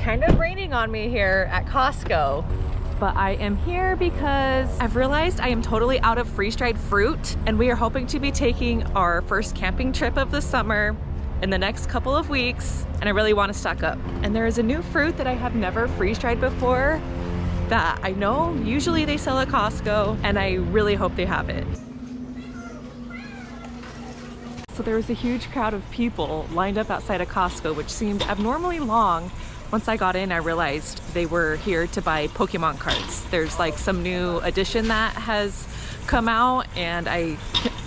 kind of raining on me here at Costco, but I am here because I've realized I am totally out of freeze-dried fruit, and we are hoping to be taking our first camping trip of the summer in the next couple of weeks, and I really want to stock up. And there is a new fruit that I have never freeze-dried before that I know usually they sell at Costco, and I really hope they have it. So there was a huge crowd of people lined up outside of Costco, which seemed abnormally long. Once I got in, I realized they were here to buy Pokemon cards. There's like some new edition that has come out, and I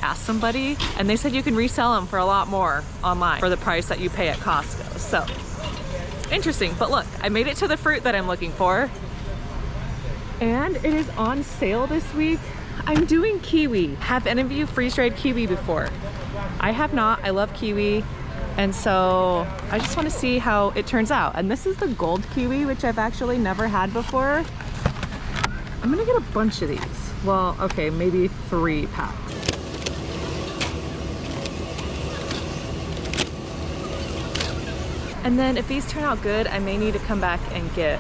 asked somebody and they said you can resell them for a lot more online for the price that you pay at Costco. So interesting, but look, I made it to the fruit that I'm looking for, and it is on sale this week. I'm doing kiwi. Have any of you freeze-dried kiwi before? I have not. I love kiwi, and so I just want to see how it turns out. And this is the gold kiwi, which I've actually never had before. I'm gonna get a bunch of these. Well, okay, maybe 3 packs. And then if these turn out good, I may need to come back and get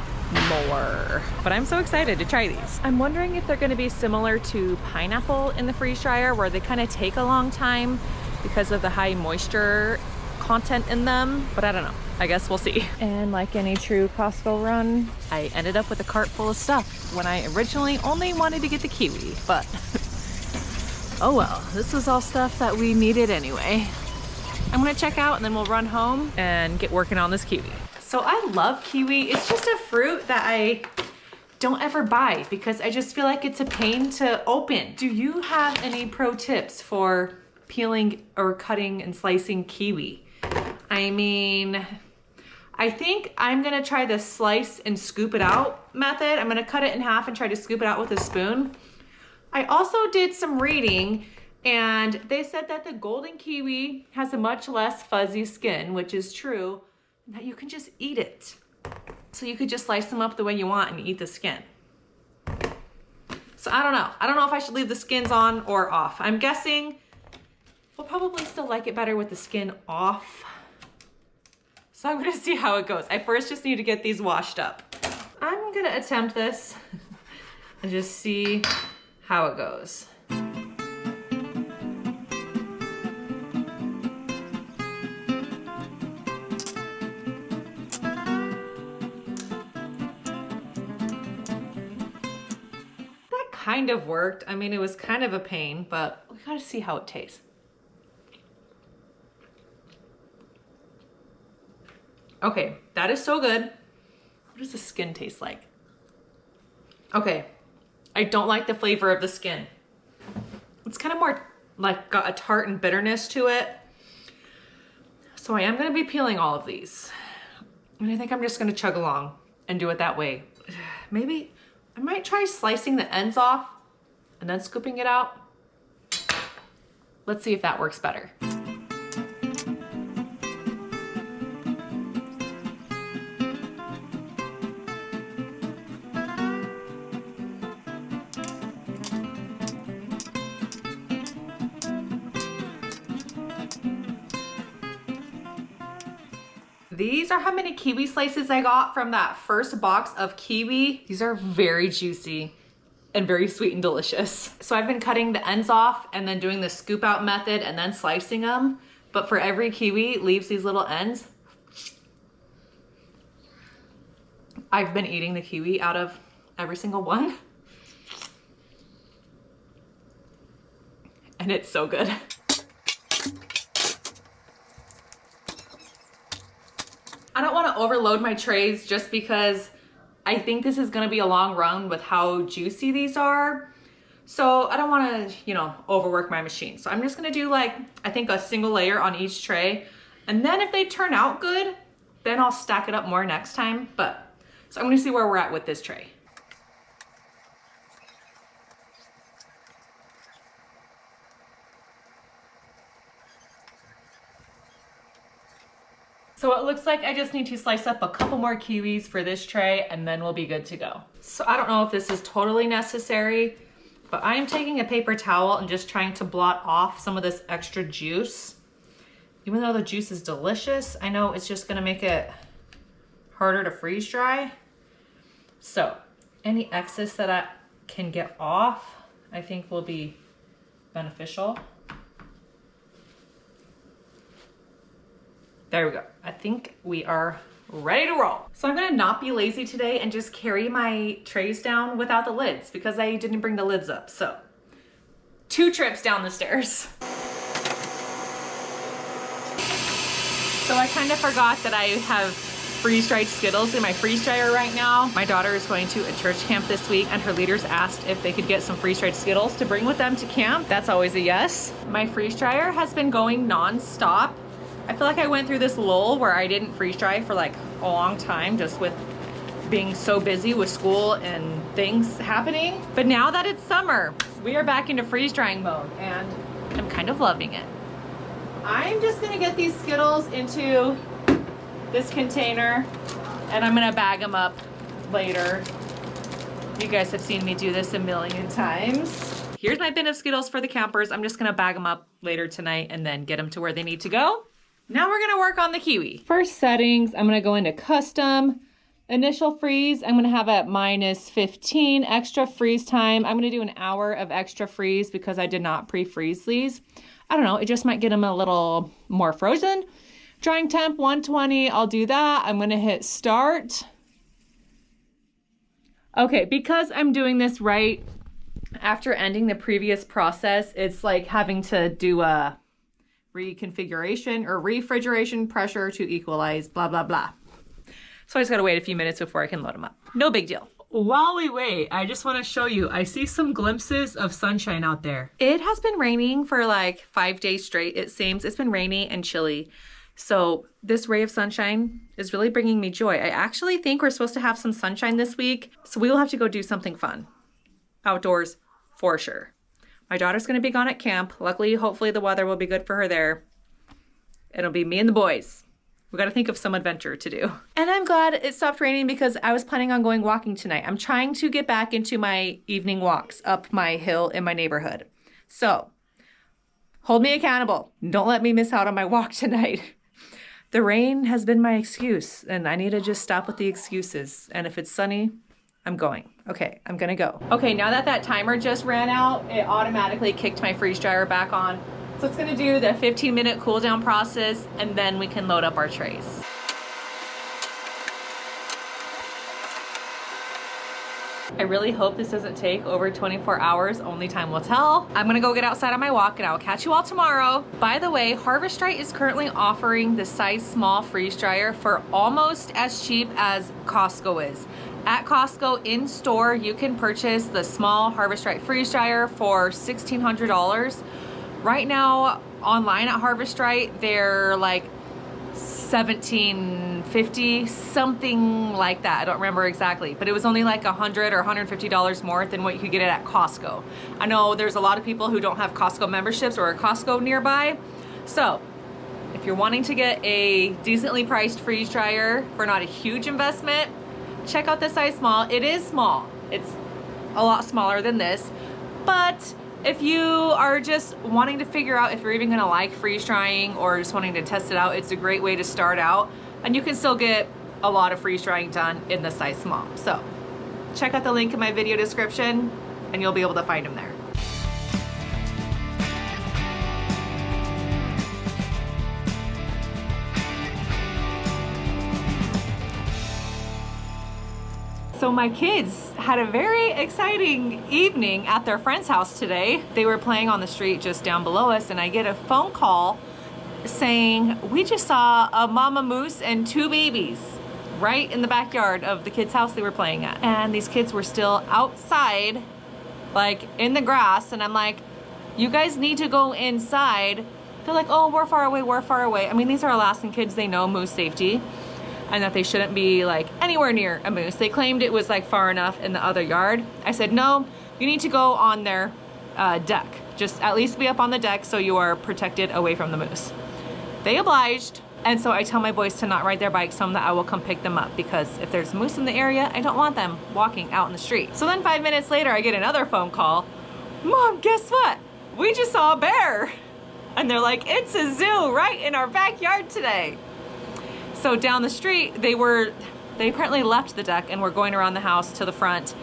more. But I'm so excited to try these. I'm wondering if they're gonna be similar to pineapple in the freeze dryer, where they kind of take a long time because of the high moisture content in them, but I don't know. I guess we'll see. And like any true Costco run, I ended up with a cart full of stuff when I originally only wanted to get the kiwi, but oh well, this was all stuff that we needed anyway. I'm gonna check out and then we'll run home and get working on this kiwi. So I love kiwi. It's just a fruit that I don't ever buy because I just feel like it's a pain to open. Do you have any pro tips for peeling or cutting and slicing kiwi? I mean, I think I'm gonna try the slice and scoop it out method. I'm gonna cut it in half and try to scoop it out with a spoon. I also did some reading, and they said that the golden kiwi has a much less fuzzy skin, which is true, and that you can just eat it. So you could just slice them up the way you want and eat the skin. So I don't know. I don't know if I should leave the skins on or off. I'm guessing we'll probably still like it better with the skin off. So I'm gonna see how it goes. I first just need to get these washed up. I'm gonna attempt this and just see how it goes. That kind of worked. I mean, it was kind of a pain, but we gotta see how it tastes. Okay, that is so good. What does the skin taste like? Okay, I don't like the flavor of the skin. It's kind of more like got a tart and bitterness to it. So I am gonna be peeling all of these. And I think I'm just gonna chug along and do it that way. Maybe I might try slicing the ends off and then scooping it out. Let's see if that works better. These are how many kiwi slices I got from that first box of kiwi. These are very juicy and very sweet and delicious. So I've been cutting the ends off and then doing the scoop out method and then slicing them. But for every kiwi, it leaves these little ends. I've been eating the kiwi out of every single one. And it's so good. I don't want to overload my trays just because I think this is going to be a long run with how juicy these are. So I don't want to, you know, overwork my machine. So I'm just going to do like, I think a single layer on each tray. And then if they turn out good, then I'll stack it up more next time. But so I'm going to see where we're at with this tray. So it looks like I just need to slice up a couple more kiwis for this tray and then we'll be good to go. So I don't know if this is totally necessary, but I am taking a paper towel and just trying to blot off some of this extra juice. Even though the juice is delicious, I know it's just gonna make it harder to freeze dry. So any excess that I can get off, I think will be beneficial. There we go. I think we are ready to roll. So I'm gonna not be lazy today and just carry my trays down without the lids because I didn't bring the lids up. So 2 trips down the stairs. So I kind of forgot that I have freeze-dried Skittles in my freeze dryer right now. My daughter is going to a church camp this week and her leaders asked if they could get some freeze-dried Skittles to bring with them to camp. That's always a yes. My freeze dryer has been going non-stop. I feel like I went through this lull where I didn't freeze dry for like a long time just with being so busy with school and things happening. But now that it's summer, we are back into freeze drying mode and I'm kind of loving it. I'm just gonna get these Skittles into this container and I'm gonna bag them up later. You guys have seen me do this a million times. Here's my bin of Skittles for the campers. I'm just gonna bag them up later tonight and then get them to where they need to go. Now we're gonna work on the Kiwi. First settings, I'm gonna go into custom. Initial freeze, I'm gonna have at -15. Extra freeze time, I'm gonna do an hour of extra freeze because I did not pre-freeze these. I don't know, it just might get them a little more frozen. Drying temp, 120, I'll do that. I'm gonna hit start. Okay, because I'm doing this right after ending the previous process, it's like having to do a reconfiguration or refrigeration pressure to equalize, blah, blah, blah. So I just gotta wait a few minutes before I can load them up. No big deal. While we wait, I just wanna show you, I see some glimpses of sunshine out there. It has been raining for like 5 days straight, it seems. It's been rainy and chilly. So this ray of sunshine is really bringing me joy. I actually think we're supposed to have some sunshine this week, so we will have to go do something fun. Outdoors, for sure. My daughter's gonna be gone at camp. Luckily, hopefully the weather will be good for her there. It'll be me and the boys. We gotta think of some adventure to do. And I'm glad it stopped raining because I was planning on going walking tonight. I'm trying to get back into my evening walks up my hill in my neighborhood. So, hold me accountable. Don't let me miss out on my walk tonight. The rain has been my excuse and I need to just stop with the excuses. And if it's sunny, I'm going. Okay, I'm gonna go. Okay, now that that timer just ran out, it automatically kicked my freeze dryer back on. So it's gonna do the 15-minute cool down process and then we can load up our trays. I really hope this doesn't take over 24 hours, only time will tell. I'm gonna go get outside on my walk and I will catch you all tomorrow. By the way, Harvest Right is currently offering the size small freeze dryer for almost as cheap as Costco is. At Costco in store, you can purchase the small Harvest Right freeze dryer for $1,600. Right now, online at Harvest Right, they're like $1,750, something like that. I don't remember exactly, but it was only like $100 or $150 more than what you could get it at Costco. I know there's a lot of people who don't have Costco memberships or a Costco nearby. So if you're wanting to get a decently priced freeze dryer for not a huge investment, check out the size small. It is small. It's a lot smaller than this, but if you are just wanting to figure out if you're even gonna like freeze drying or just wanting to test it out, it's a great way to start out. And you can still get a lot of freeze drying done in the size small. So check out the link in my video description and you'll be able to find them there. So my kids had a very exciting evening at their friend's house today. They were playing on the street just down below us and I get a phone call saying, we just saw a mama moose and 2 babies right in the backyard of the kids' house they were playing at. And these kids were still outside, like in the grass. And I'm like, you guys need to go inside. They're like, oh, we're far away, we're far away. I mean, these are Alaskan kids, they know moose safety and that they shouldn't be like anywhere near a moose. They claimed it was like far enough in the other yard. I said, no, you need to go on their deck. Just at least be up on the deck so you are protected away from the moose. They obliged. And so I tell my boys to not ride their bikes home, that I will come pick them up because if there's moose in the area, I don't want them walking out in the street. So then 5 minutes later, I get another phone call. Mom, guess what? We just saw a bear. And they're like, it's a zoo right in our backyard today. So down the street, they were They apparently left the deck and were going around the house to the front,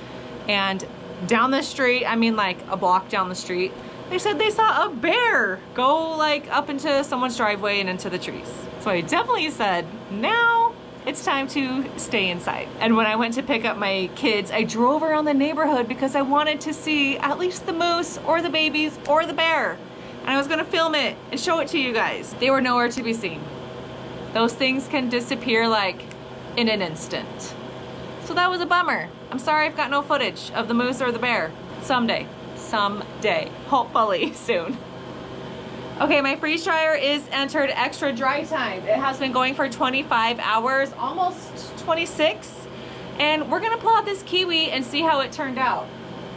and down the street, I mean like a block down the street, they said they saw a bear go like up into someone's driveway and into the trees. So I definitely said, now it's time to stay inside. And when I went to pick up my kids, I drove around the neighborhood because I wanted to see at least the moose or the babies or the bear. And I was gonna film it and show it to you guys. They were nowhere to be seen. Those things can disappear like in an instant. So that was a bummer. I'm sorry I've got no footage of the moose or the bear. Someday, hopefully soon. Okay, my freeze dryer is entered extra dry time. It has been going for 25 hours, almost 26. And we're gonna pull out this kiwi and see how it turned out.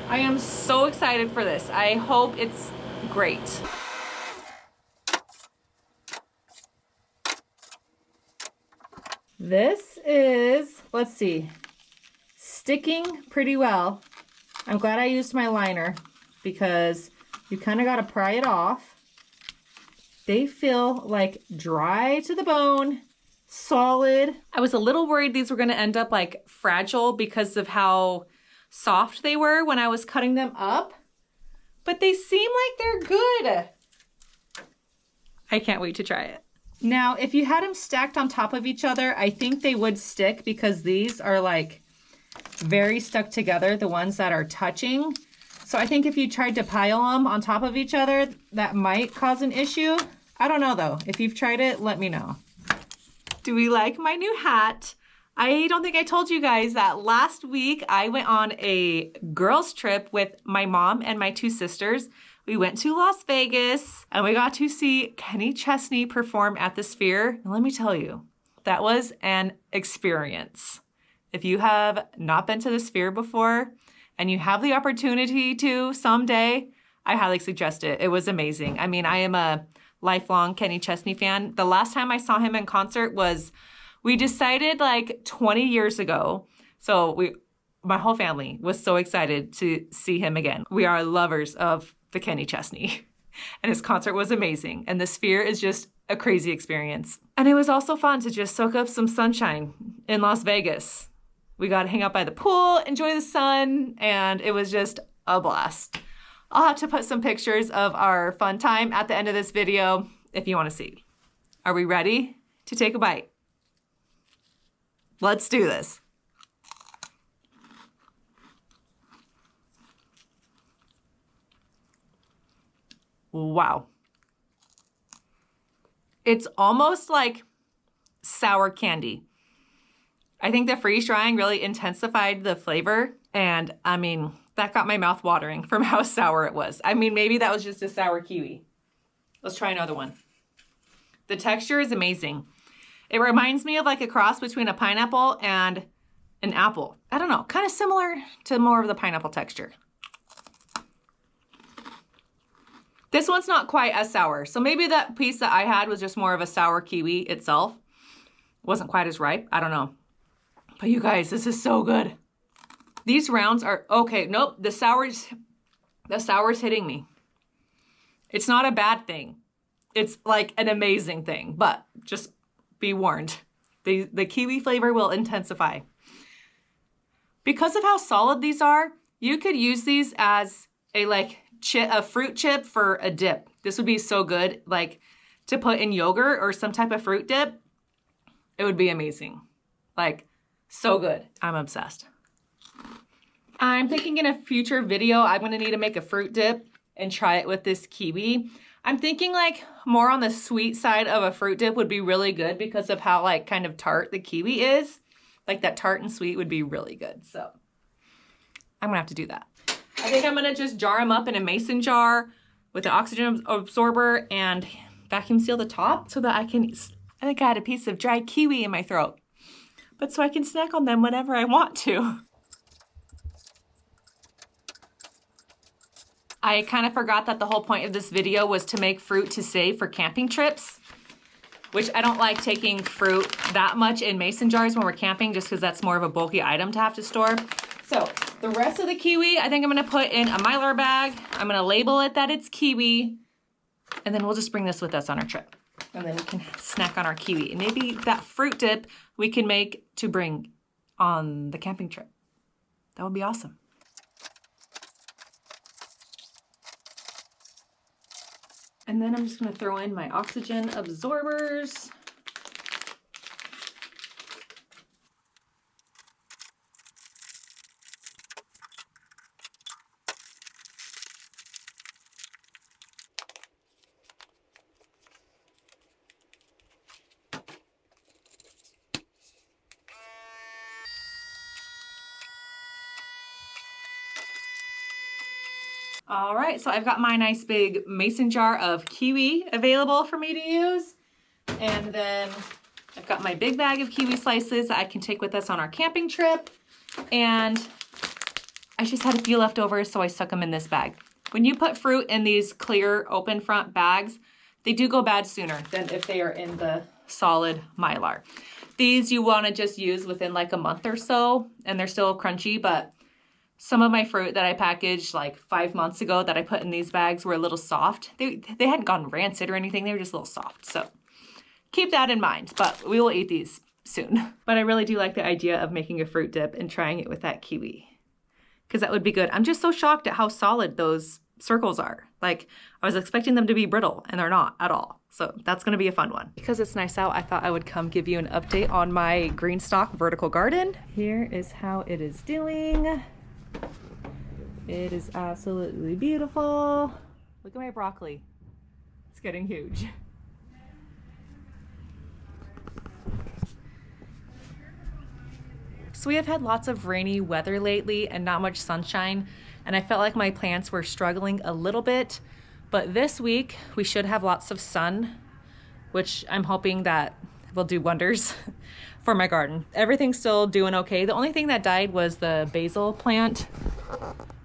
I am so excited for this. I hope it's great. This is, let's see, sticking pretty well. I'm glad I used my liner because you kind of got to pry it off. They feel like dry to the bone, solid. I was a little worried these were going to end up like fragile because of how soft they were when I was cutting them up, but they seem like they're good. I can't wait to try it. Now, if you had them stacked on top of each other, I think they would stick because these are like very stuck together, the ones that are touching. So I think if you tried to pile them on top of each other, that might cause an issue. I don't know though. If you've tried it, let me know. Do we like my new hat? I don't think I told you guys that last week I went on a girls trip with my mom and my two sisters. We went to Las Vegas and we got to see Kenny Chesney perform at the Sphere. And let me tell you, that was an experience. If you have not been to the Sphere before and you have the opportunity to someday, I highly suggest it. It was amazing. I mean, I am a lifelong Kenny Chesney fan. The last time I saw him in concert was, we decided like 20 years ago. So my whole family was so excited to see him again. We are lovers of the Kenny Chesney, and his concert was amazing. And the Sphere is just a crazy experience. And it was also fun to just soak up some sunshine in Las Vegas. We got to hang out by the pool, enjoy the sun, and it was just a blast. I'll have to put some pictures of our fun time at the end of this video if you want to see. Are we ready to take a bite? Let's do this. Wow. It's almost like sour candy. I think the freeze drying really intensified the flavor, and I mean, that got my mouth watering from how sour it was. I mean, maybe that was just a sour kiwi. Let's try another one. The texture is amazing. It reminds me of like a cross between a pineapple and an apple. I don't know, kind of similar to more of the pineapple texture. This one's not quite as sour. So maybe that piece that I had was just more of a sour kiwi itself. Wasn't quite as ripe, I don't know. But you guys, this is so good. These rounds are, okay, nope, the sour's hitting me. It's not a bad thing. It's like an amazing thing, but just be warned. The kiwi flavor will intensify. Because of how solid these are, you could use these as a fruit chip for a dip. This would be so good, like to put in yogurt or some type of fruit dip. It would be amazing. Like, so good. I'm obsessed. I'm thinking in a future video, I'm gonna need to make a fruit dip and try it with this kiwi. I'm thinking like more on the sweet side of a fruit dip would be really good because of how like kind of tart the kiwi is. Like that tart and sweet would be really good. So I'm gonna have to do that. I think I'm gonna just jar them up in a mason jar with an oxygen absorber and vacuum seal the top so that I think I had a piece of dried kiwi in my throat. But so I can snack on them whenever I want to. I kind of forgot that the whole point of this video was to make fruit to save for camping trips, which I don't like taking fruit that much in mason jars when we're camping just because that's more of a bulky item to have to store. So the rest of the kiwi, I think I'm gonna put in a Mylar bag. I'm gonna label it that it's kiwi, and then we'll just bring this with us on our trip. And then we can snack on our kiwi. And maybe that fruit dip we can make to bring on the camping trip. That would be awesome. And then I'm just gonna throw in my oxygen absorbers. All right, so I've got my nice big mason jar of kiwi available for me to use. And then I've got my big bag of kiwi slices that I can take with us on our camping trip. And I just had a few left over, so I stuck them in this bag. When you put fruit in these clear open front bags, they do go bad sooner than if they are in the solid Mylar. These you wanna just use within like a month or so, and they're still crunchy, but some of my fruit that I packaged like 5 months ago that I put in these bags were a little soft. They hadn't gone rancid or anything, they were just a little soft. So keep that in mind, but we will eat these soon. But I really do like the idea of making a fruit dip and trying it with that kiwi, because that would be good. I'm just so shocked at how solid those circles are. Like, I was expecting them to be brittle and they're not at all. So that's gonna be a fun one. Because it's nice out, I thought I would come give you an update on my green stalk vertical garden. Here is how it is doing. It is absolutely beautiful. Look at my broccoli. It's getting huge. So we have had lots of rainy weather lately and not much sunshine, and I felt like my plants were struggling a little bit, but this week we should have lots of sun, which I'm hoping that will do wonders for my garden. Everything's still doing okay. The only thing that died was the basil plant,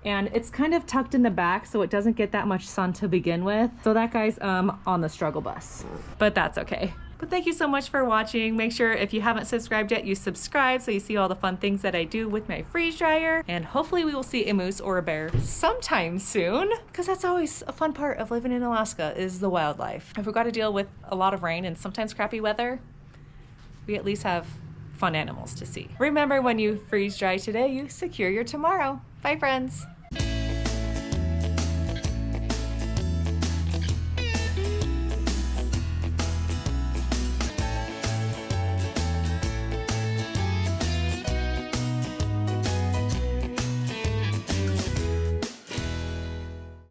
and it's kind of tucked in the back, so it doesn't get that much sun to begin with. So that guy's on the struggle bus, but that's okay. But thank you so much for watching. Make sure if you haven't subscribed yet, you subscribe so you see all the fun things that I do with my freeze dryer. And hopefully we will see a moose or a bear sometime soon, because that's always a fun part of living in Alaska, is the wildlife. If we've got to deal with a lot of rain and sometimes crappy weather, we at least have fun animals to see. Remember, when you freeze dry today, you secure your tomorrow. Bye, friends.